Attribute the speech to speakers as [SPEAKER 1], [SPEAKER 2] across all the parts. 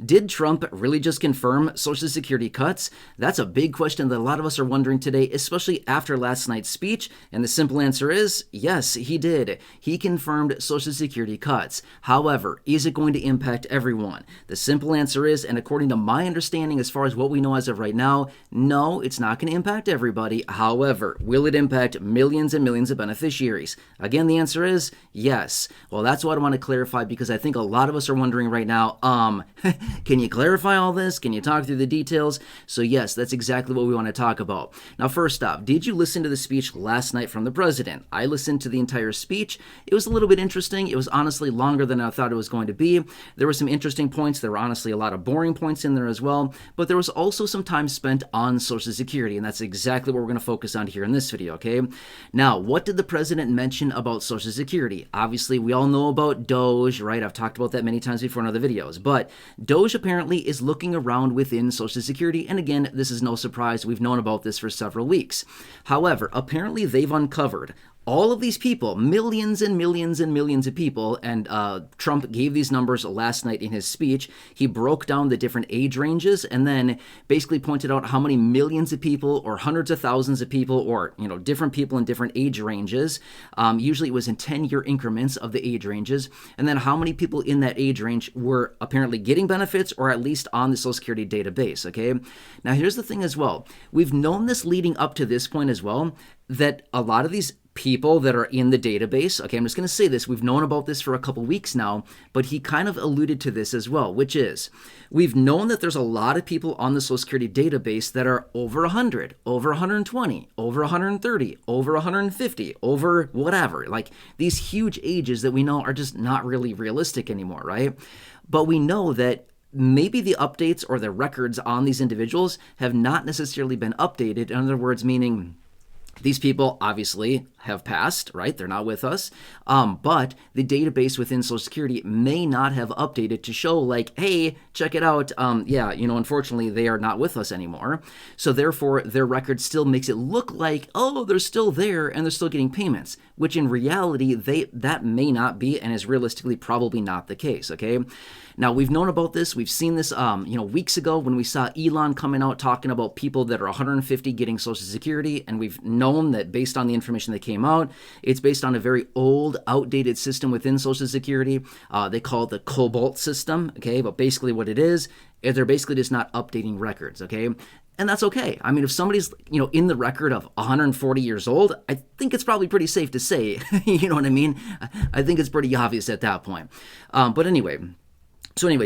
[SPEAKER 1] Did Trump really just confirm Social Security cuts? That's a big question that a lot of us are wondering today, especially after last night's speech. And the simple answer is yes, he did. He confirmed Social Security cuts. However, is it going to impact everyone? The simple answer is, and according to my understanding as far as what we know as of right now, no, it's not going to impact everybody. However, will it impact millions and millions of beneficiaries? Again, the answer is yes. Well, that's what I want to clarify because I think a lot of us are wondering right now, can you clarify all this? Can you talk through the details? So yes, that's exactly what we want to talk about. Now, first off, did you listen to the speech last night from the president? I listened to the entire speech. It was a little bit interesting. It was honestly longer than I thought it was going to be. There were some interesting points. There were honestly a lot of boring points in there as well, but there was also some time spent on Social Security, and that's exactly what we're going to focus on here in this video, okay? Now, what did the president mention about Social Security? Obviously, we all know about Doge, right? I've talked about that many times before in other videos, but Doge apparently is looking around within Social Security, and again, this is no surprise. We've known about this for several weeks. However, apparently they've uncovered all of these people, millions and millions and millions of people, and Trump gave these numbers last night in his speech. He broke down the different age ranges and then basically pointed out how many millions of people or hundreds of thousands of people or, different people in different age ranges. Usually it was in 10-year increments of the age ranges. And then how many people in that age range were apparently getting benefits or at least on the Social Security database, okay? Now, here's the thing as well. We've known this leading up to this point as well, that a lot of these people that are in the database, okay, I'm just going to say this, we've known about this for a couple weeks now, but he kind of alluded to this as well, which is, we've known that there's a lot of people on the Social Security database that are over 100, over 120, over 130, over 150, over whatever, like these huge ages that we know are just not really realistic anymore, right? But we know that maybe the updates or the records on these individuals have not necessarily been updated. In other words, meaning these people obviously have passed, right? They're not with us. But the database within Social Security may not have updated to show like, hey, check it out. Unfortunately, they are not with us anymore. So therefore, their record still makes it look like, oh, they're still there and they're still getting payments, which in reality, that may not be and is realistically probably not the case, okay? Now, we've known about this. We've seen this, weeks ago when we saw Elon coming out talking about people that are 150 getting Social Security, and we've known that based on the information that came out, it's based on a very old, outdated system within Social Security. They call it the Cobalt system, okay? But basically what it is they're basically just not updating records, okay? And that's okay. I mean, if somebody's, in the record of 140 years old, I think it's probably pretty safe to say, you know what I mean? I think it's pretty obvious at that point. But anyway,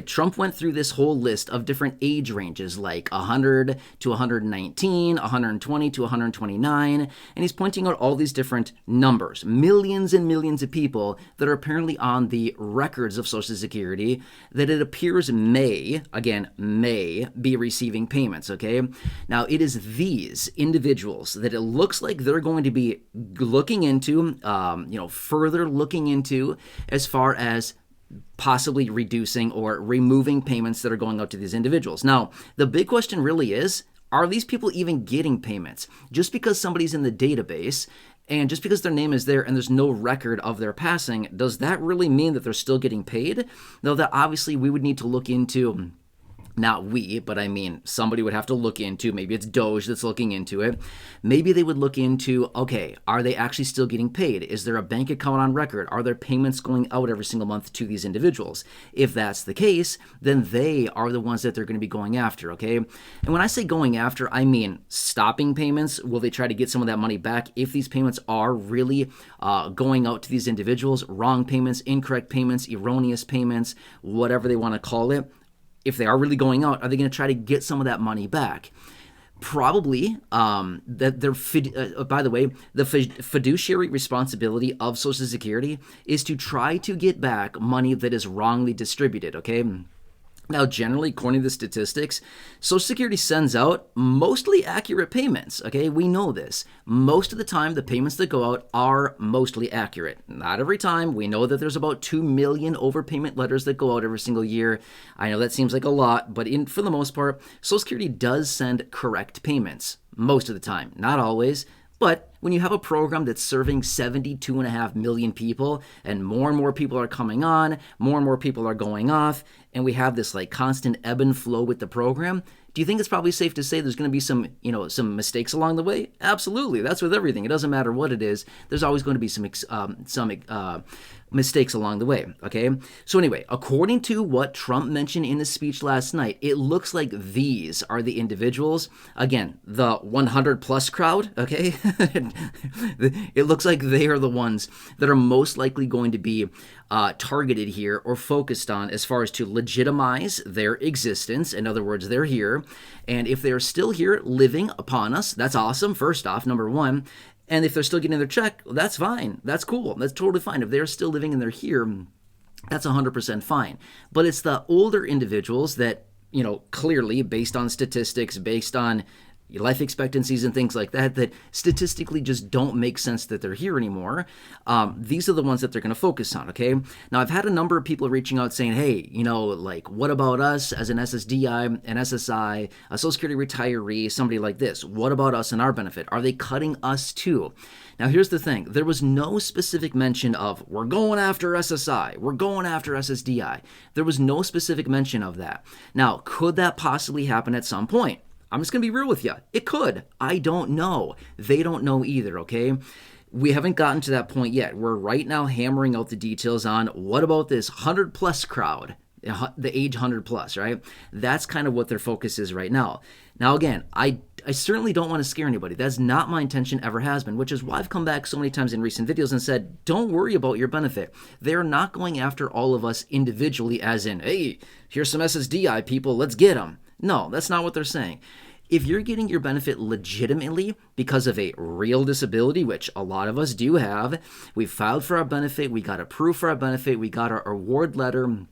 [SPEAKER 1] Trump went through this whole list of different age ranges like 100 to 119, 120 to 129, and he's pointing out all these different numbers, millions and millions of people that are apparently on the records of Social Security that it appears may be receiving payments, okay? Now, it is these individuals that it looks like they're going to be looking into, further looking into as far as possibly reducing or removing payments that are going out to these individuals. Now, the big question really is, are these people even getting payments? Just because somebody's in the database and just because their name is there and there's no record of their passing, does that really mean that they're still getting paid? Though that obviously we would need to look into. Not we, but I mean, somebody would have to look into, maybe it's Doge that's looking into it. Maybe they would look into, okay, are they actually still getting paid? Is there a bank account on record? Are there payments going out every single month to these individuals? If that's the case, then they are the ones that they're going to be going after, okay? And when I say going after, I mean stopping payments. Will they try to get some of that money back if these payments are really going out to these individuals? Wrong payments, incorrect payments, erroneous payments, whatever they want to call it. If they are really going out, are they going to try to get some of that money back? Probably. By the way, the fiduciary responsibility of Social Security is to try to get back money that is wrongly distributed, okay? Now, generally, according to the statistics, Social Security sends out mostly accurate payments, okay? We know this. Most of the time, the payments that go out are mostly accurate. Not every time. We know that there's about 2 million overpayment letters that go out every single year. I know that seems like a lot, but for the most part, Social Security does send correct payments most of the time. Not always, But when you have a program that's serving 72.5 million people and more people are coming on, more and more people are going off, and we have this like constant ebb and flow with the program, do you think it's probably safe to say there's going to be some mistakes along the way? Absolutely. That's with everything. It doesn't matter what it is. There's always going to be some mistakes along the way, okay? So anyway, according to what Trump mentioned in his speech last night, it looks like these are the individuals, again, the 100 plus crowd, okay? It looks like they are the ones that are most likely going to be targeted here or focused on as far as to legitimize their existence. In other words, they're here. And if they're still here living upon us, that's awesome, first off, number one. And if they're still getting their check, that's fine. That's cool. That's totally fine. If they're still living and they're here, that's 100% fine. But it's the older individuals that, clearly based on statistics, based on life expectancies and things like that, that statistically just don't make sense that they're here anymore. These are the ones that they're going to focus on, okay? Now, I've had a number of people reaching out saying, hey, what about us as an SSDI, an SSI, a Social Security retiree, somebody like this? What about us and our benefit? Are they cutting us too? Now, here's the thing. There was no specific mention of, we're going after SSI, we're going after SSDI. There was no specific mention of that. Now, could that possibly happen at some point? I'm just going to be real with you. It could. I don't know. They don't know either, okay? We haven't gotten to that point yet. We're right now hammering out the details on what about this 100 plus crowd, the age 100 plus, right? That's kind of what their focus is right now. Now, again, I certainly don't want to scare anybody. That's not my intention, ever has been, which is why I've come back so many times in recent videos and said, don't worry about your benefit. They're not going after all of us individually as in, hey, here's some SSDI people, let's get them. No, that's not what they're saying. If you're getting your benefit legitimately because of a real disability, which a lot of us do have, we filed for our benefit, we got approved for our benefit, we got our award letter,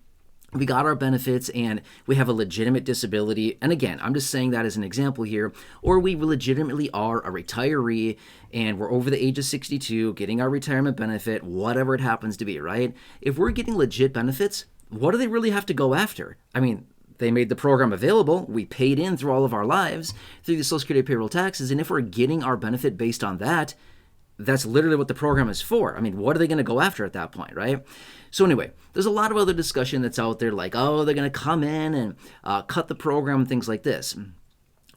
[SPEAKER 1] we got our benefits, and we have a legitimate disability. And again, I'm just saying that as an example here. Or we legitimately are a retiree and we're over the age of 62, getting our retirement benefit, whatever it happens to be, right? If we're getting legit benefits, what do they really have to go after? I mean, they made the program available. We paid in through all of our lives through the Social Security payroll taxes. And if we're getting our benefit based on that, that's literally what the program is for. I mean, what are they going to go after at that point, right? So anyway, there's a lot of other discussion that's out there like, oh, they're going to come in and cut the program and things like this.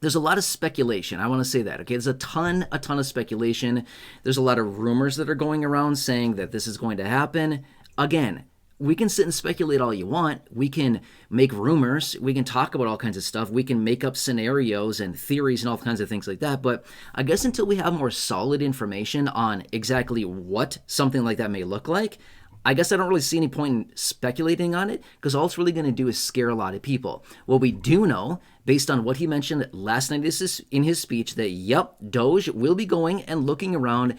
[SPEAKER 1] There's a lot of speculation. I want to say that, okay? There's a ton of speculation. There's a lot of rumors that are going around saying that this is going to happen. Again, we can sit and speculate all you want. We can make rumors. We can talk about all kinds of stuff. We can make up scenarios and theories and all kinds of things like that. But I guess until we have more solid information on exactly what something like that may look like, I guess I don't really see any point in speculating on it because all it's really going to do is scare a lot of people. What we do know, based on what he mentioned last night in his speech, that yep, Doge will be going and looking around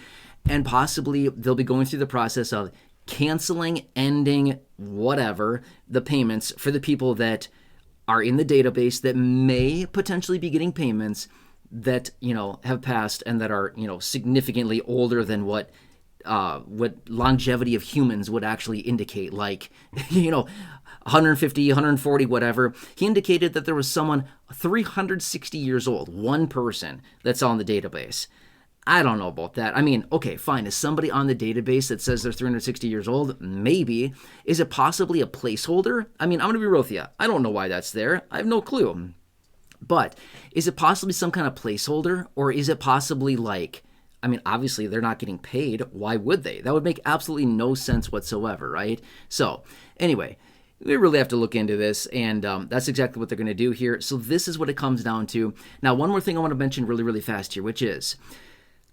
[SPEAKER 1] and possibly they'll be going through the process of canceling, ending, whatever, the payments for the people that are in the database that may potentially be getting payments that, have passed and that are, significantly older than what longevity of humans would actually indicate, like, 150, 140, whatever. He indicated that there was someone 360 years old, one person that's on the database. I don't know about that. I mean, okay, fine. Is somebody on the database that says they're 360 years old? Maybe. Is it possibly a placeholder? I mean, I'm going to be real with you. I don't know why that's there. I have no clue. But is it possibly some kind of placeholder? Or is it possibly like, I mean, obviously they're not getting paid. Why would they? That would make absolutely no sense whatsoever, right? So anyway, we really have to look into this, and that's exactly what they're going to do here. So this is what it comes down to. Now, one more thing I want to mention really, really fast here, which is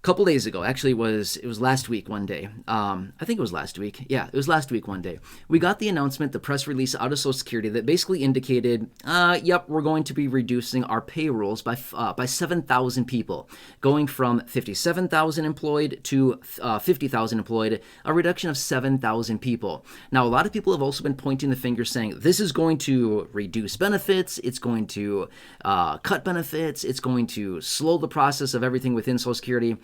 [SPEAKER 1] couple days ago, actually it was last week one day. I think it was last week. Yeah, it was last week one day. We got the announcement, the press release out of Social Security that basically indicated, yep, we're going to be reducing our payrolls by 7,000 people, going from 57,000 employed to 50,000 employed, a reduction of 7,000 people. Now, a lot of people have also been pointing the finger saying this is going to reduce benefits, it's going to cut benefits, it's going to slow the process of everything within Social Security.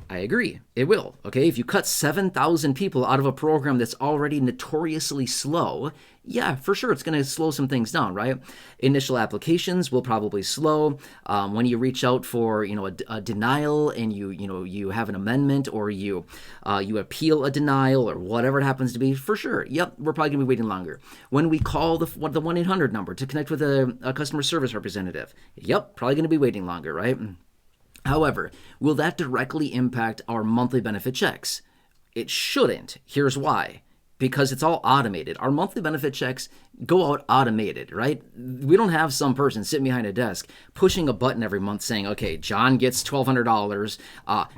[SPEAKER 1] I agree. It will. Okay. If you cut 7,000 people out of a program that's already notoriously slow, yeah, for sure, it's going to slow some things down, right? Initial applications will probably slow. When you reach out for, a denial and you have an amendment, or you appeal a denial, or whatever it happens to be, for sure, yep, we're probably going to be waiting longer. When we call the 1-800 number to connect with a customer service representative, yep, probably going to be waiting longer, right? However, will that directly impact our monthly benefit checks? It shouldn't. Here's why. Because it's all automated. Our monthly benefit checks go out automated, right? We don't have some person sitting behind a desk pushing a button every month saying, okay, John gets $1,200.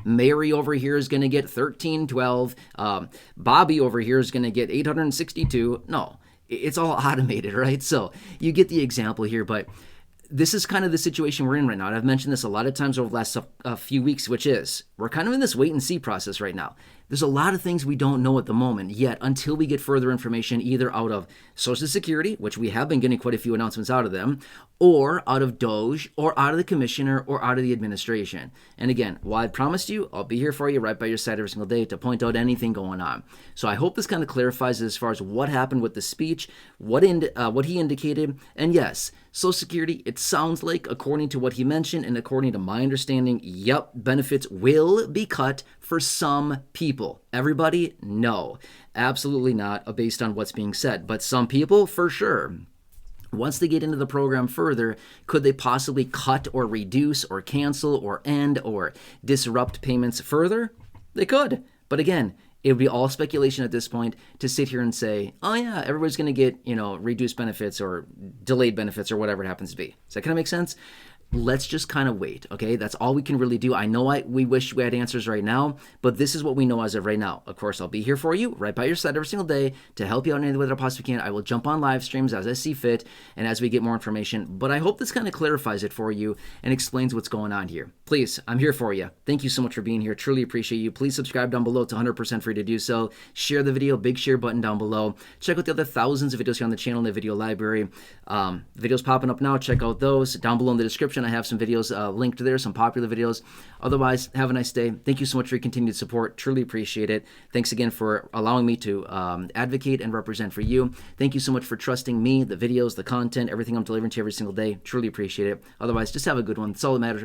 [SPEAKER 1] Mary over here is going to get $1,312. Bobby over here is going to get $862. No, it's all automated, right? So you get the example here, but this is kind of the situation we're in right now. And I've mentioned this a lot of times over the last few weeks, which is we're kind of in this wait and see process right now. There's a lot of things we don't know at the moment yet until we get further information either out of Social Security, which we have been getting quite a few announcements out of them, or out of DOJ, or out of the commissioner, or out of the administration. And again, while I promised you, I'll be here for you right by your side every single day to point out anything going on. So I hope this kind of clarifies as far as what happened with the speech, what he indicated. And yes, Social Security, it sounds like, according to what he mentioned and according to my understanding, yep, benefits will be cut for some people. Everybody? No, absolutely not, based on what's being said. But some people, for sure. Once they get into the program further, could they possibly cut or reduce or cancel or end or disrupt payments further? They could. But again, it would be all speculation at this point to sit here and say, oh yeah, everybody's going to get, reduced benefits or delayed benefits or whatever it happens to be. Does that kind of make sense? Let's just kind of wait, okay? That's all we can really do. I know we wish we had answers right now, but this is what we know as of right now. Of course, I'll be here for you, right by your side every single day to help you out in any way that I possibly can. I will jump on live streams as I see fit and as we get more information, but I hope this kind of clarifies it for you and explains what's going on here. Please, I'm here for you. Thank you so much for being here. Truly appreciate you. Please subscribe down below. It's 100% free to do so. Share the video, big share button down below. Check out the other thousands of videos here on the channel in the video library. Videos popping up now. Check out those. Down below in the description, I have some videos linked there, some popular videos. Otherwise, have a nice day. Thank you so much for your continued support. Truly appreciate it. Thanks again for allowing me to advocate and represent for you. Thank you so much for trusting me, the videos, the content, everything I'm delivering to you every single day. Truly appreciate it. Otherwise, just have a good one. That's all that matters.